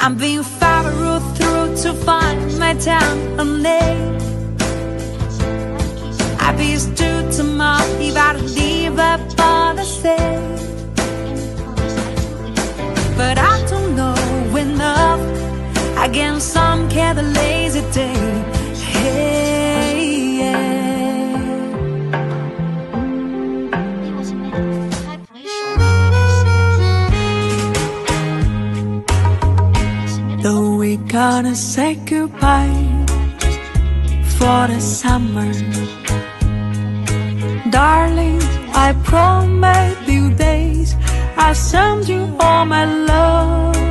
I'm being followed through to find my town a name. I'd be stood to my if I leave up on the stage. But I don't know enough against some kind of lazy day. Hey, yeah. Though we gonna say goodbye for the summer, darling, I promise you days I'll send you all my love.